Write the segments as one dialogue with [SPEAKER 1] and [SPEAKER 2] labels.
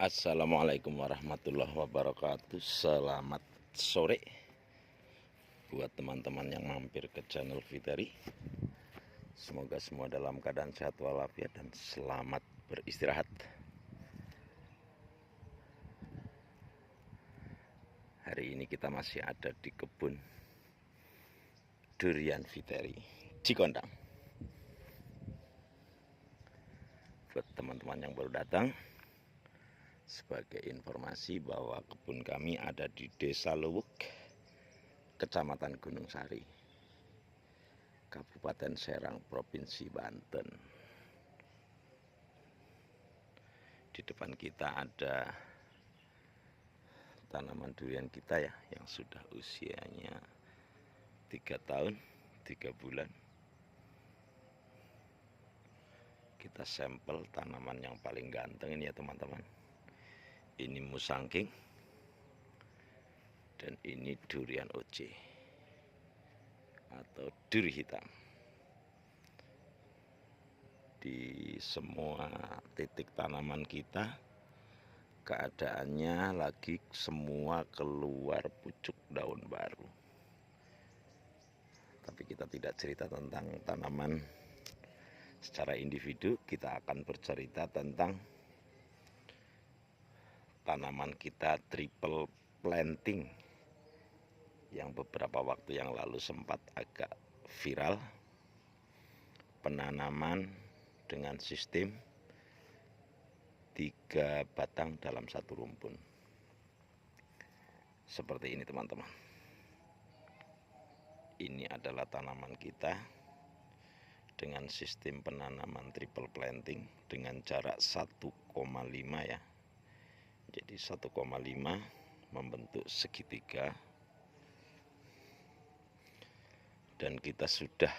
[SPEAKER 1] Assalamualaikum warahmatullahi wabarakatuh. Selamat sore buat teman-teman yang mampir ke channel Fitri. Semoga semua dalam keadaan sehat walafiat dan selamat beristirahat. Hari ini kita masih ada di kebun durian Fitri Cikondang. Buat teman-teman yang baru datang, sebagai informasi bahwa kebun kami ada di Desa Luwuk, Kecamatan Gunung Sari, Kabupaten Serang, Provinsi Banten. Di depan kita ada tanaman durian kita ya, yang sudah usianya 3 tahun 3 bulan. Kita sampel tanaman yang paling ganteng ini ya teman-teman. Ini musangking dan ini durian OC atau duri hitam. Di semua titik tanaman kita keadaannya lagi semua keluar pucuk daun baru. Tapi kita tidak cerita tentang tanaman secara individu, kita akan bercerita tentang tanaman kita triple planting yang beberapa waktu yang lalu sempat agak viral. Penanaman dengan sistem 3 batang dalam 1 rumpun. Seperti ini teman-teman. Ini adalah tanaman kita dengan sistem penanaman triple planting dengan jarak 1,5 ya. Jadi 1,5 membentuk segitiga. Dan kita sudah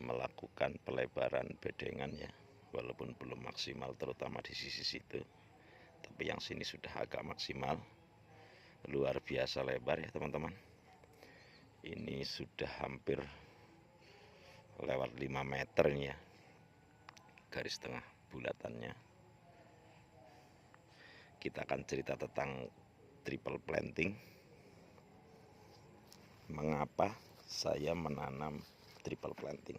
[SPEAKER 1] melakukan pelebaran bedengan ya, walaupun belum maksimal terutama di sisi situ, tapi yang sini sudah agak maksimal, luar biasa lebar ya teman-teman. Ini sudah hampir lewat 5 meternya garis tengah bulatannya. Kita akan cerita tentang triple planting, mengapa saya menanam triple planting.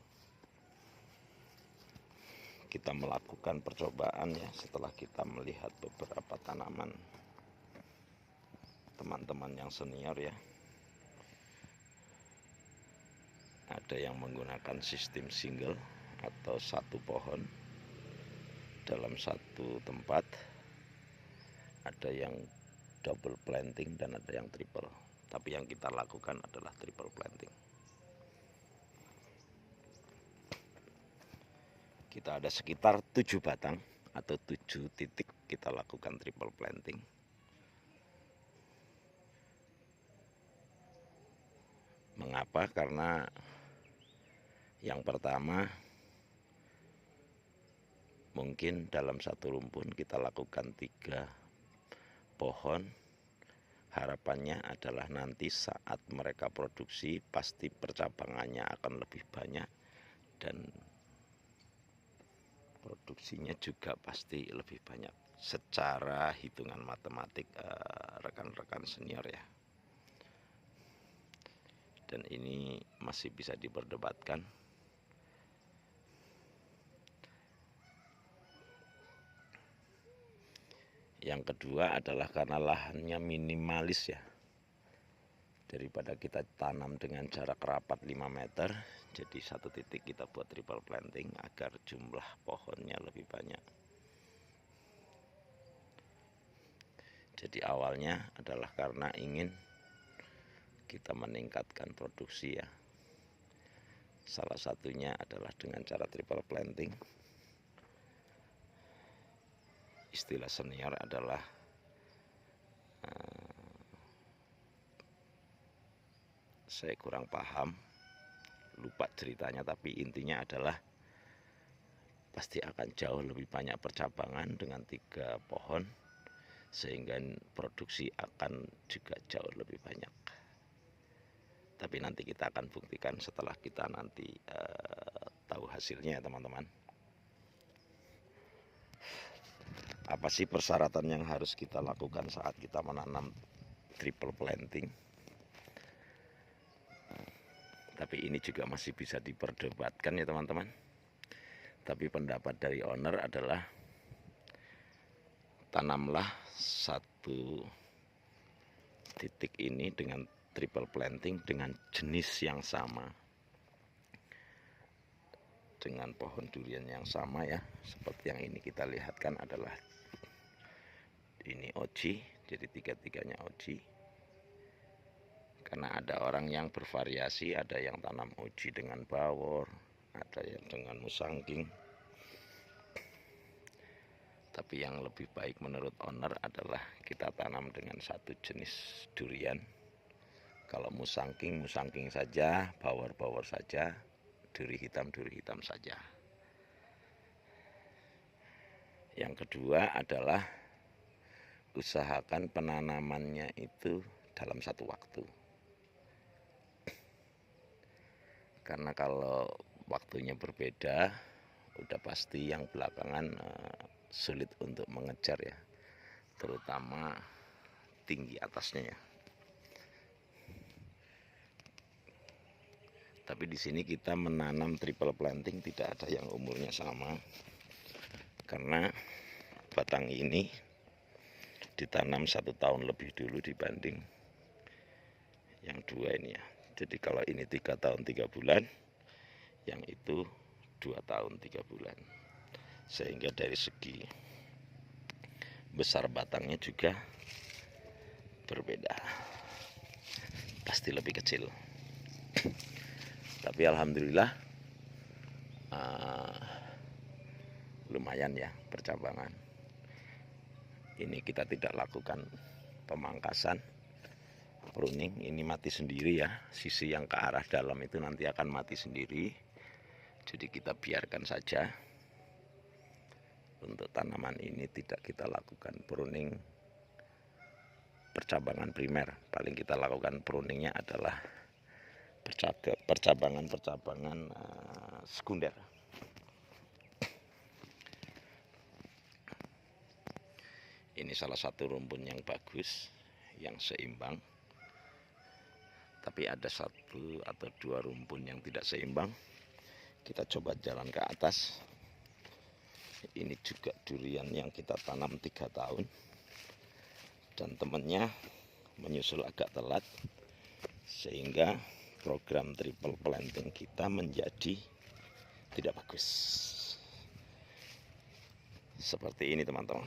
[SPEAKER 1] Kita melakukan percobaan ya, setelah kita melihat beberapa tanaman teman-teman yang senior ya. Ada yang menggunakan sistem single atau 1 pohon dalam 1 tempat, ada yang double planting dan ada yang triple. Tapi yang kita lakukan adalah triple planting. Kita ada sekitar 7 batang atau 7 titik kita lakukan triple planting. Mengapa? Karena yang pertama, mungkin dalam 1 rumpun kita lakukan 3 pohon. Harapannya adalah nanti saat mereka produksi pasti percabangannya akan lebih banyak dan produksinya juga pasti lebih banyak secara hitungan matematik rekan-rekan senior ya. Dan ini masih bisa diperdebatkan. Yang kedua adalah karena lahannya minimalis ya. Daripada kita tanam dengan jarak rapat 5 meter, jadi 1 titik kita buat triple planting agar jumlah pohonnya lebih banyak. Jadi awalnya adalah karena ingin kita meningkatkan produksi ya. Salah satunya adalah dengan cara triple planting. Istilah senior adalah saya kurang paham, lupa ceritanya, tapi intinya adalah pasti akan jauh lebih banyak percabangan dengan 3 pohon, sehingga produksi akan juga jauh lebih banyak. Tapi nanti kita akan buktikan setelah kita nanti tahu hasilnya ya teman-teman. Apa sih persyaratan yang harus kita lakukan saat kita menanam triple planting? Tapi ini juga masih bisa diperdebatkan ya teman-teman. Tapi pendapat dari owner adalah tanamlah satu titik ini dengan triple planting dengan jenis yang sama, dengan pohon durian yang sama ya, seperti yang ini kita lihatkan adalah ini oji, jadi tiga-tiganya oji. Karena ada orang yang bervariasi, ada yang tanam oji dengan bawor, ada yang dengan musangking. Tapi yang lebih baik menurut owner adalah kita tanam dengan satu jenis durian. Kalau musangking saja, bawor saja, duri hitam saja. Yang kedua adalah usahakan penanamannya itu dalam satu waktu. Karena kalau waktunya berbeda, udah pasti yang belakangan sulit untuk mengejar ya, terutama tinggi atasnya ya. Tapi di sini kita menanam triple planting tidak ada yang umurnya sama, karena batang ini ditanam 1 tahun lebih dulu dibanding yang dua ini ya. Jadi kalau ini 3 tahun 3 bulan, yang itu 2 tahun 3 bulan. Sehingga dari segi besar batangnya juga berbeda, pasti lebih kecil. Tapi alhamdulillah lumayan ya percabangan. Ini kita tidak lakukan pemangkasan, pruning, ini mati sendiri ya. Sisi yang ke arah dalam itu nanti akan mati sendiri. Jadi kita biarkan saja. Untuk tanaman ini tidak kita lakukan pruning percabangan primer. Paling kita lakukan pruningnya adalah percabangan sekunder. Ini salah satu rumpun yang bagus, yang seimbang. Tapi ada 1 atau 2 rumpun yang tidak seimbang. Kita coba jalan ke atas. Ini juga durian yang kita tanam 3 tahun. Dan temannya menyusul agak telat. Sehingga program triple planting kita menjadi tidak bagus. Seperti ini teman-teman.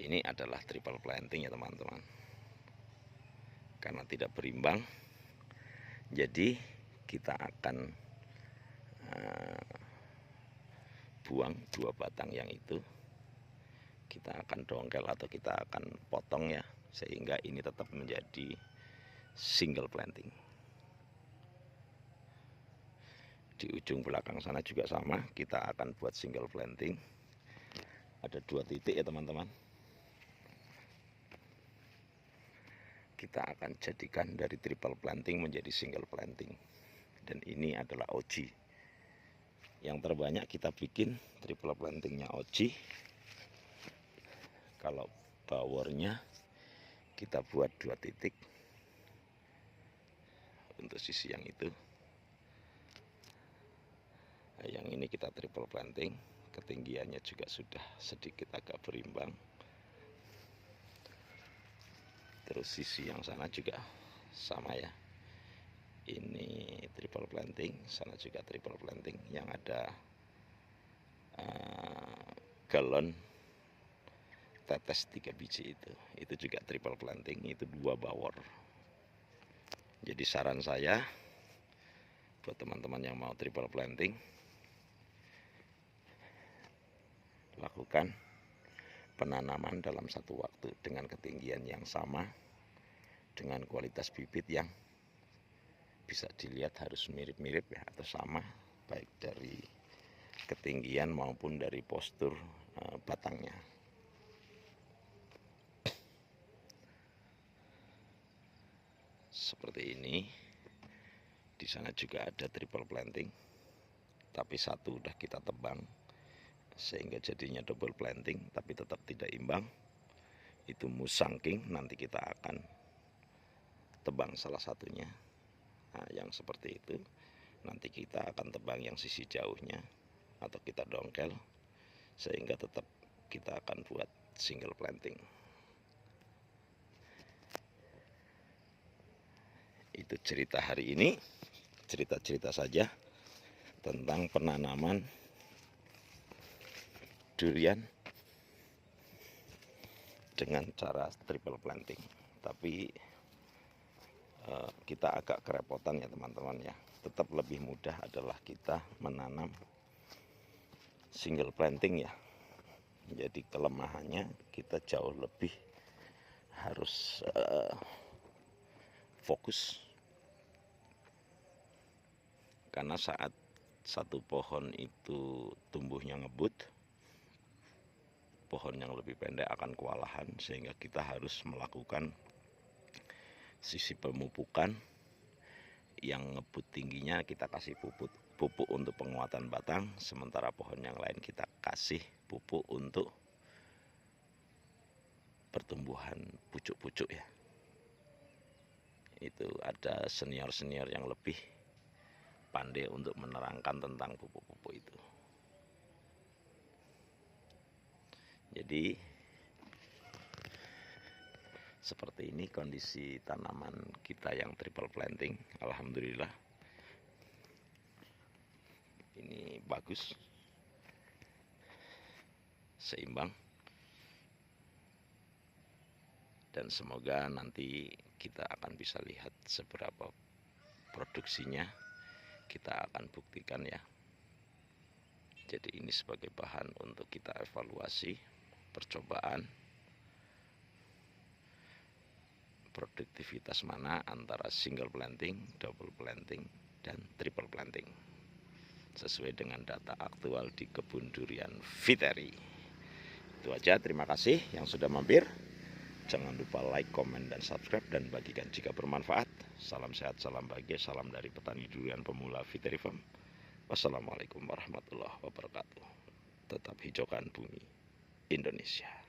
[SPEAKER 1] Ini adalah triple planting ya teman-teman. Karena tidak berimbang, jadi kita akan buang 2 batang yang itu. Kita akan dongkel atau kita akan potong ya, sehingga ini tetap menjadi single planting. Di ujung belakang sana juga sama, kita akan buat single planting. Ada 2 titik ya teman-teman. Kita akan jadikan dari triple planting menjadi single planting. Dan ini adalah oji. Yang terbanyak kita bikin triple plantingnya oji. Kalau bawornya kita buat 2 titik untuk sisi yang itu. Nah, yang ini kita triple planting, ketinggiannya juga sudah sedikit agak berimbang. Terus sisi yang sana juga sama ya. Ini triple planting, sana juga triple planting, yang ada galon tetes 3 biji itu juga triple planting, itu 2 bawor. Jadi saran saya buat teman-teman yang mau triple planting, lakukan penanaman dalam satu waktu dengan ketinggian yang sama, dengan kualitas bibit yang bisa dilihat harus mirip-mirip ya, atau sama, baik dari ketinggian maupun dari postur batangnya. Seperti ini. Di sana juga ada triple planting. tapi satu udah kita tebang sehingga jadinya double planting tapi tetap tidak imbang. Itu musangking, nanti kita akan tebang salah satunya. Nah, yang seperti itu nanti kita akan tebang yang sisi jauhnya atau kita dongkel sehingga tetap kita akan buat single planting. Itu cerita hari ini, cerita-cerita saja tentang penanaman durian dengan cara triple planting. Tapi kita agak kerepotan ya teman-teman ya. Tetap lebih mudah adalah kita menanam single planting ya. Jadi kelemahannya kita jauh lebih harus fokus, karena saat satu pohon itu tumbuhnya ngebut, pohon yang lebih pendek akan kewalahan, sehingga kita harus melakukan sisi pemupukan. Yang ngebut tingginya kita kasih pupuk untuk penguatan batang, sementara pohon yang lain kita kasih pupuk untuk pertumbuhan pucuk-pucuk ya. Itu ada senior-senior yang lebih pandai untuk menerangkan tentang pupuk-pupuk itu. Jadi seperti ini kondisi tanaman kita yang triple planting. Alhamdulillah ini bagus, seimbang, dan semoga nanti kita akan bisa lihat seberapa produksinya. Kita akan buktikan ya. Jadi ini sebagai bahan untuk kita evaluasi percobaan produktivitas mana antara single planting, double planting, dan triple planting sesuai dengan data aktual di kebun durian Viteri. Itu aja, terima kasih yang sudah mampir. Jangan lupa like, komen, dan subscribe, dan bagikan jika bermanfaat. Salam sehat, salam bahagia, salam dari petani durian pemula Viteri Farm. Wassalamualaikum warahmatullahi wabarakatuh. Tetap hijaukan bumi Indonesia.